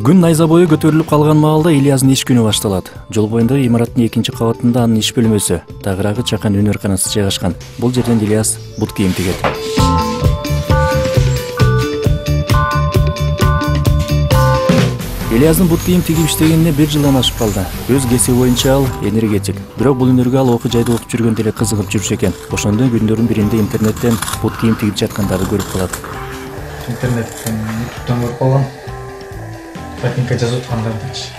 Күн найза бою көтөрүлүп калган маалда Ильяздын иш күнү башталат. Жол боюндагы имараттын экинчи кабатында анын иш бөлмөсү, тагыраагы чакан өнөрканасы жайгашкан. Бул жерден Ильяз бут кийим тигет. Ильяздын бут кийим тигип иштегенине 1 жылдан ашып калды. Өз кесиби боюнча ал энергетик. Бирок бул өнөргө ал окуу жайда окуп жүргөндө эле кызыгып жүрчү экен. Ошондо күндөрдүн биринде интернеттен бут кийим тигип жаткандарды көрүп калат. Интернеттен көрүп калгам. Ботинка жазып аткандардычы.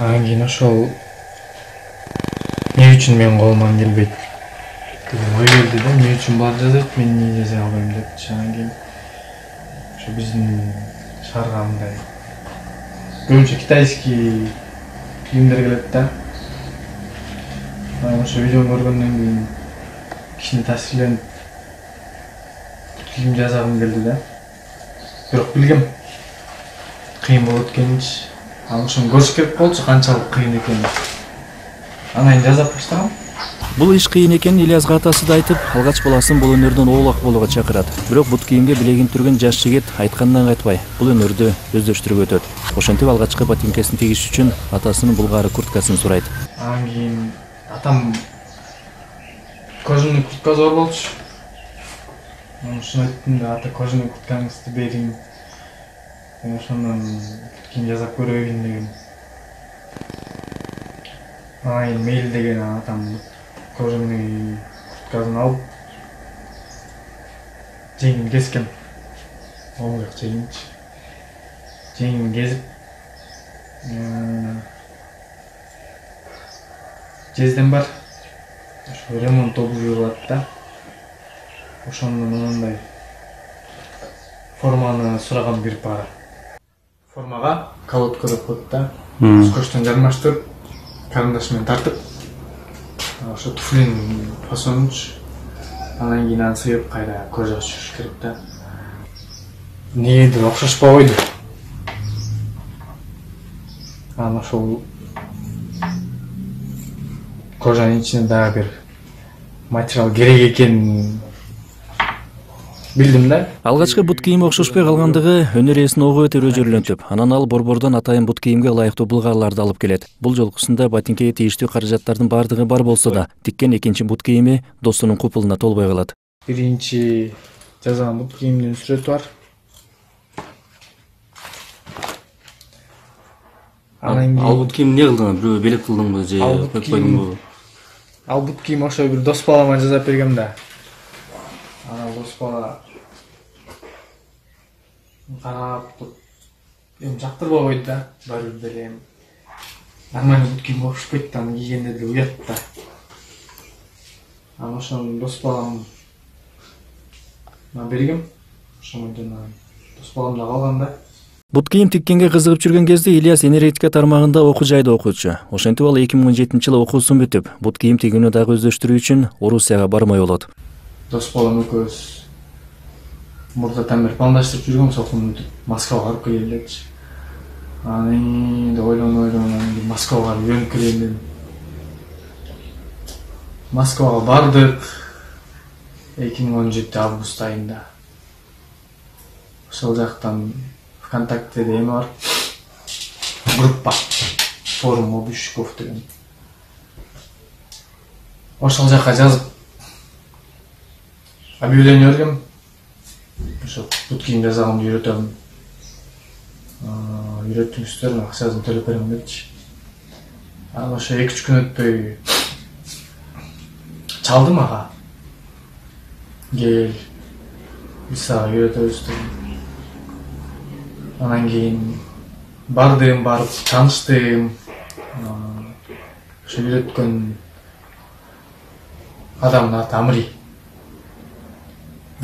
Анан кийин ошол эмне үчүн менин колуман келбейт деген ой келди да, эмне үчүн булар жазат, мен эмне жаза албайм депчи. Анан кийин ошо биздин шаарга мындай көбүнчө китайский кийимдер келет да. Анан ошо видеону көргөндөн кийин кичине таасирленип кийим жасагым келди да. Бирок билгем кыйын болот экенинчи. Анан ошону көрүш керек болчу, канчалык кыйын экенин. Анан жасап баштагам. Бул иш кыйын экенин Ильязга атасы да айтып, алгач баласын бул өнөрдөн оолак болууга чакырат. Бирок бут кийимге билегин түргөн жаш жигит айткандан кайтпай, бул өнөрдү өздөштүрүп өтөт. Ошентип алгачкы ботинкесин тигиш үчүн атасынын булгары курткасын сурайт. Анан кийин атам кожаный курткасы бар болчу. Мен ушуну айттым да, ата кожаный курткаңызды бериң. Мен ошондон кийин жасап көрөйүн деген. Анан мейли деген атам кожаный курткасын алып жеңин кескем. Оңгак жеңинчи. Жеңин кезип жезден бар. Ошо ремонт обувь да. Ошондон мындай форманы сураган бир пара. Формага колодка деп коет да. Скотчтон жармаштырып, карандаш менен тартып, ошо туфлинин фасонунчу. Анан кийин аны сыйып кайра кожага түшүрүш керек да. Негедир окшошпой койду. Анан ошол кожанын ичине дагы бир материал керек экенин билдим да. Алгачкы бут кийим окшошпой калгандыгы өнөр ээсин ого өтө өзөрлөнтүп, анан ал борбордон атайын бут кийимге ылайыктуу булгарларды алып келет. Бул жолкусунда ботинкеге тийиштүү каражаттардын бардыгы бар болсо да, тиккен экинчи бут кийими достунун купулуна толбой калат. Биринчи жазган бут кийимдин сүрөтү бар. Анан Ал бут кийим эмне кылдың? Бирөө белек кылдыңбы же коюп койдуңбу? Ал бут кийим ошо бир дос балама жасап бергем да. Анан дос бала карап туруп эми жактырбай койду да. Баары бир деле нормальный бут кийим окшошпойт да, аны кийгенде деле уят да. Анан ошону дос балам бергем. Ошондон дос балам да калган да. Бут кийим тиккенге кызыгып жүргөн кезде Ильяз энергетика тармагында окуу жайда окуучу. Ошентип ал 2017-жылы окуусун бүтүп, бут кийим тигүүнү дагы өздөштүрүү үчүн Орусияга бармай болот. Дос балам экөөбүз мурда тамир пландаштырып жүргөн сокун Москвага барып келели депчи. Анан да ойлонуп Москвага барып үйрөнүп келейин дедим. Москвага бардык 2017 август айында. Ошол жактан ВКонтактеде эме бар. Группа форум обувщиков деген. Ошол жака жазып объявление бергем. Ошо бут кийим жасаганды үйрөтөм. Үйрөтүңүздөр, акчасын төлөп берем депчи. Анан ошо 2-3 күн өтпөй чалды мага. Кел, биз сага үйрөтөбүз деп. Анан кийин бардым, барып тааныштым. Ошо үйрөткөн адамдын аты Амри.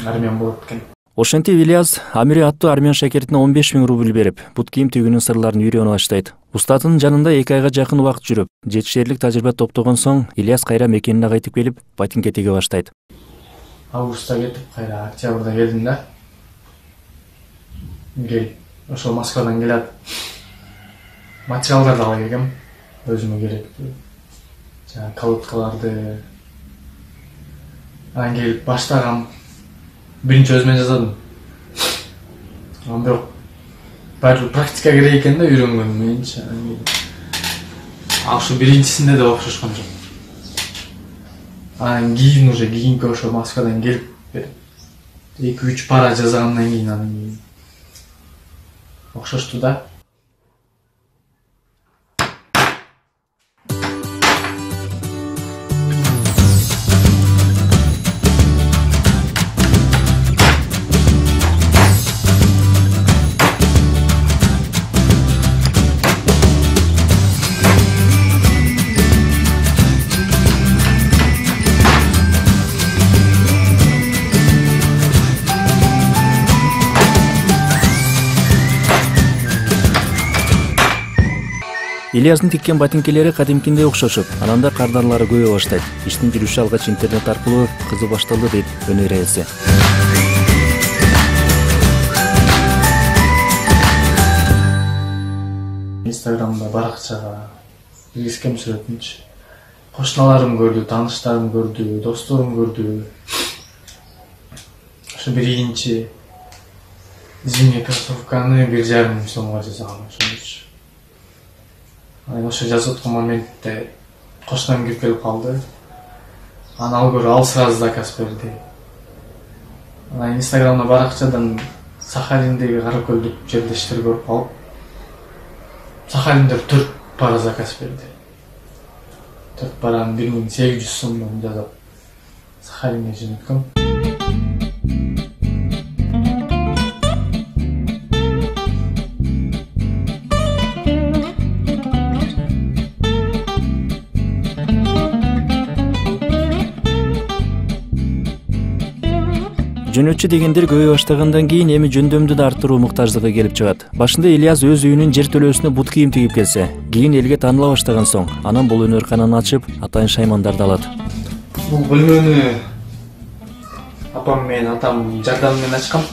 Армян болот экен. Ошентип Ильяз Амири аттуу армян шакертине 15 000 рубль берип, бут кийим тигүүнүн сырларын үйрөнүп баштайт. Устатынын жанында 2 айга жакын убакыт жүрүп, жетишерлик тажрыйба топтогон соң Ильяз кайра мекенине кайтып келип, ботинке тиге баштайт. Августта кетип, кайра октябрда келдим да. Кел, ошол Москвадан келет. Материалдарды ала келгем, өзүмө керектүү. Жана колодкаларды анан келип баштагам. Биринчи өзүмө жаздым. Бирок барлығы практика керек екен да үйренгенім меніңше. Ал ушу биринчисинде да окшошкон жок. Анан кийин уже кийинки ошо Москвадан келип 2-3 пара жазгандан кийин анан окшошту да. Ильяздын тиккен ботинкелери кадимкиндей окшошуп, анан да кардарлары көбөй баштайт. Иштин жүрүшү алгач интернет аркылуу кызып башталды дейт өнөр ээси. Инстаграмда баракчага киргизгем сүрөтүнчү. Кошуналарым көрдү, тааныштарым көрдү, досторум көрдү. Ошо биринчи зимний кроссовканы 1,5 миң сомго жасагам ошондочу. Ошо жазып аткан моментте кошунам кирип келип калды. Анан ал көрүп ал сразу заказ берди. Анан Инстаграмда баракчадан Сахалиндеги Каракөлдүк жердештер көрүп калып, Сахалиндер 4 пара заказ берди. 4 параны 1800 сомдон жазып Сахалинге жөнөткөм. Жөнөтчү дегендер көбөй баштагандан кийин эми жөндөмдү да арттыруу муктаждыгы келип чыгат. Башында Ильяз өз үйүнүн жер төлөөсүнө бут кийим тигип келсе, кийин элге тааныла баштаган соң, анан бул өнөркананы ачып, атайын шаймандарды алат. Бул бөлмөнү апам менен атам жардамы менен ачкам.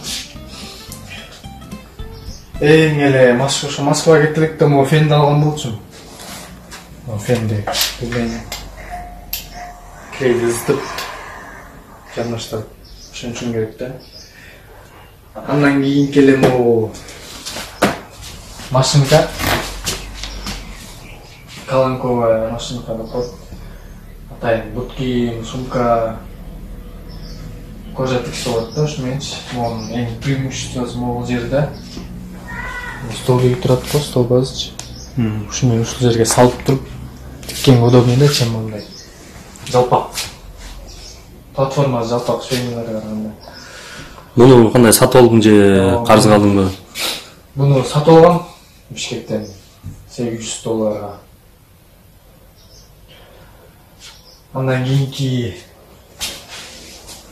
Эң эле Москвага кетип электе могу фенди алган болчумун. Фенди клейди ызытып, жанаштырып ошон керек да. Андан кийин келе могу машинка, каланковая машинка деп коет. Атайын бут кийим, сумка, кожа тиксе болот да, ушу менчи. Монун эң преимуществосу могул жерде. Стол кийип турат го, стол базычы. Ушуну ушул жерге салып туруп, тиккенге удобный да, чем мындай. Жалпак. Платформа жалпак швейнилерге караганда. Муну кандай сатып алдың же карызга алдыңбы? Буну сатып алгам Бишкектен $800. Андан кийинки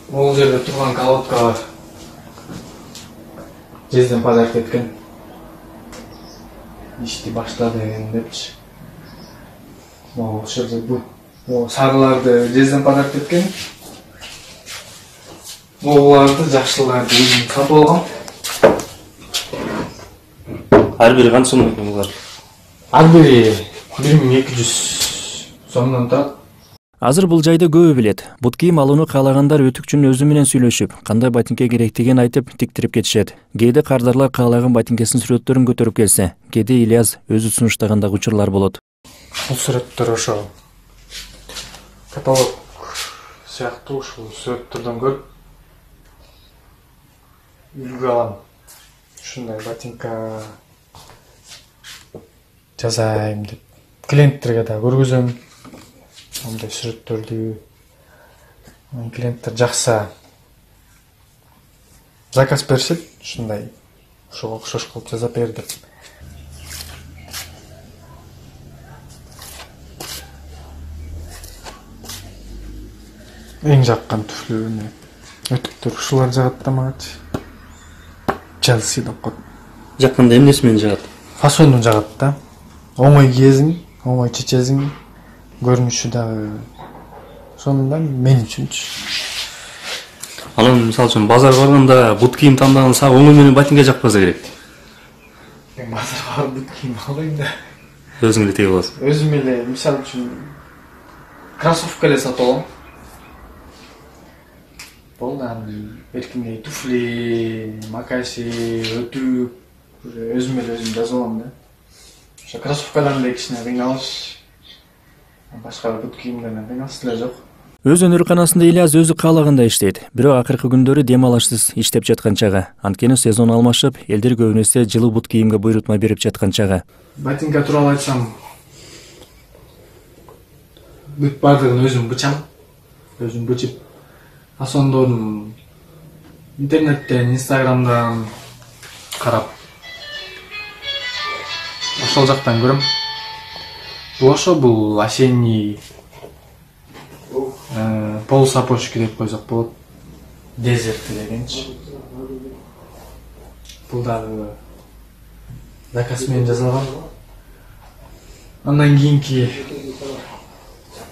могул жерде турган колодка бар. Жезден подарок эткен. Ишти баштады депчи. Могул жерде бул сарыларды жезден подарок эткен. Могуларды, жакшыларды өзүм сатып алгам. Ар бири канча сом экен булар? Ар бири 1200 сомдон турат. Азыр бул жайды көбү билет. Бут кийим алууну каалагандар өтүкчүнүн өзү менен сүйлөшүп, кандай ботинке керектигин айтып, тиктирип кетишет. Кээде кардарлар каалаган ботинкесинин сүрөттөрүн көтөрүп келсе, кээде Ильяз өзү сунуштагандагы учурлар болот. Бул сүрөттөр ошо каталог сыяктуу ушул сүрөттөрдөн көрүп үйгө алам. Ушундай ботинка жазайм деп клиенттерге да көргөзөм. Мындай сүрөттөрдү клиенттер жакса заказ беришет, ушундай ошого окшош кылып жасап бер деп. Эң жаккан туфлү өтүктөр ушулар жагат да магачы. Челси деп коет. Жакканда эмнеси менен жагат? Фасону жагат да. Оңой киесиң, оңой чечесиң, көрүнүшү дагы ошондон мен үчүнчү. Анан мисалы үчүн базарга барганда бут кийим тандаган сага оңой менен ботинке жакпаса керек. Мен базарга барып бут кийим албайм да. Өзүң эле тигип аласың. Өзүм эле мисалы үчүн кроссовка эле сатып алам. Болду эркиндей туфли, макаси, өтүк, уже өзүм эле өзүм жазып алам да. Ошо кроссовкадан да кичине кыйналыш, башка бут кийимдерден кыйналыш деле жок. Өз өнөрканасында Ильяс өзү каалагандай иштейт. Бирок акыркы күндөрү дем алышсыз иштеп жаткан чагы. Анткени сезон алмашып, элдер көбүнесе жылы бут кийимге буйрутма берип жаткан чагы. Ботинка тууралуу айтсам, бүт баардыгын өзүм бычам. Өзүм бычып, фасондоодум интернеттен, инстаграмдан карап ошол жактан көрөм. Бул осенний полусапожки деп койсок болот. Дезерт дегенчи. Бул дагы заказ менен жасалган. Андан кийинки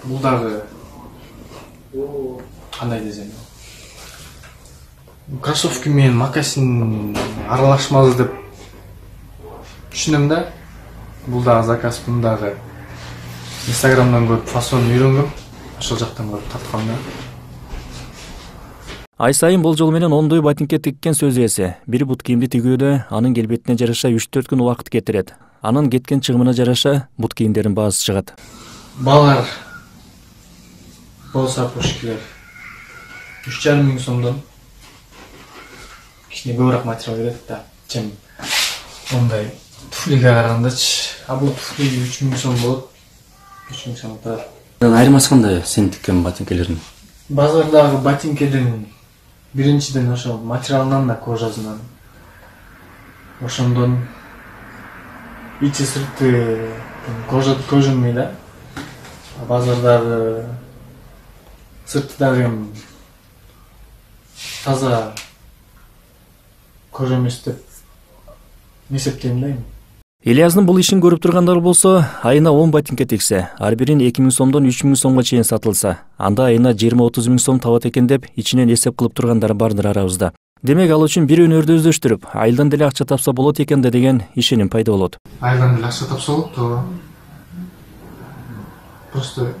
бул дагы кандай десем, кроссовки менен макасин аралашмалы деп түшүнөм да. Бул дагы заказ, бул дагы инстаграмдан көрүп фасон үйрөнгөм. Ошол жактан көрүп тарткам да. Ай сайын болжол менен ондой ботинке тиккен сөз ээси. Бир бут кийимди тигүүдө анын келбетине жараша 3-4 күн убакыт кетирет. Анын кеткен чыгымына жараша бут кийимдердин баасы чыгат. Балар полусапожкилер 3,5 миң сомдон. Кичине көбүрөөк материал берет да, чем ондай туфлиге карагандачы. А бул туфли 3 миң сом болот. 3 миң сом турат. Айырмасы кандай сен тиккен ботинкелердин? Базардагы ботинкедин биринчиден ошо материалынан да, кожасынан. Ошондон ичи сырты кожаный да. Базардагы сырты дагы таза кожа эмес деп эсептейм да. Ильястын бул ишин көрүп тургандар болсо, айына 10 ботинке тиксе, ар бирин 2 миң сомдон 3 миң сомго чейин сатылса, анда айына 20-30 миң сом табат экен деп ичинен эсеп кылып тургандар бардыр арабызда. Демек ал үчүн бир өнөрдү өздөштүрүп, айылдан деле акча тапса болот экен да деген ишеним пайда болот. Айылдан деле акча тапса болот, туура. Просто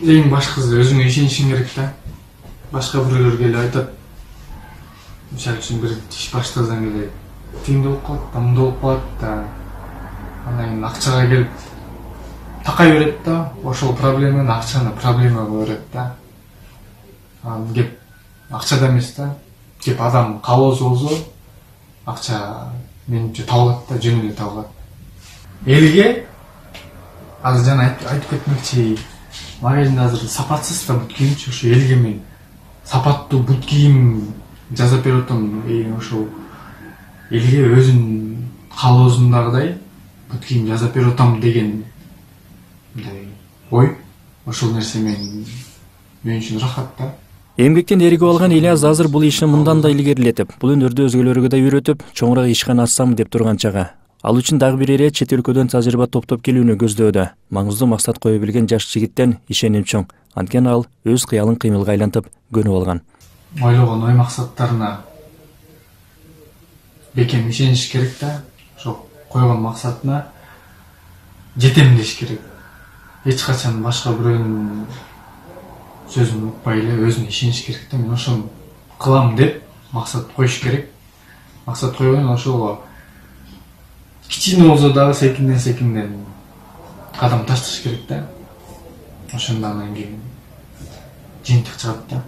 эң башкысы өзүңө ишенишиң керек да. Башка бирөөлөр келип айтат. Мисалы үчүн бир иш баштасаң эле тиңде болуп калат, мындай болуп калат да. Андан кийин акчага келип такай берет да. Ошол проблеманы акчаны проблемага берет да. Кеп акчада эмес да. Кеп адам каалоосу болсо акча менимче табылат да, жөн эле табылат. Элге азыр жана айтып кетмекчи, магазинде азыр сапатсыз да бут кийимчи, ошо элге мен сапаттуу бут кийим жасап берип атам. Ошол элге өзүнүн каалоосундагыдай бут кийим жасап берип атам деген ой. Ошол нерсе мен үчүн рахат да. Эмгектен эригип алган Ильяс азыр бул ишин мындан да илгерилетип, бул өнөрдү өзгөлөргө да үйрөтүп, чоңураак ишкана ачсам деп турган чагы. Ал үчүн дагы бир эре чет өлкөдөн тажрыйба топтоп келүүнү көздөөдө. Маңыздуу максат кое билген жаш жигиттен ишеним чоң. Анткени ал өз кыялын кыймылга айлантып көнүп алган. Ойлогон ой максаттарына бекем ишениш керек да. Ошо койгон максатына жетем деш керек. Эч качан башка бирөөнүн сөзүн укпай эле өзүнө ишениш керек да. Мен ошону кылам деп максат коюш керек. Максат койгон ошого кичине болсо дагы секинден кадам ташташ керек да. Ошондон кийин жыйынтык чыгат да.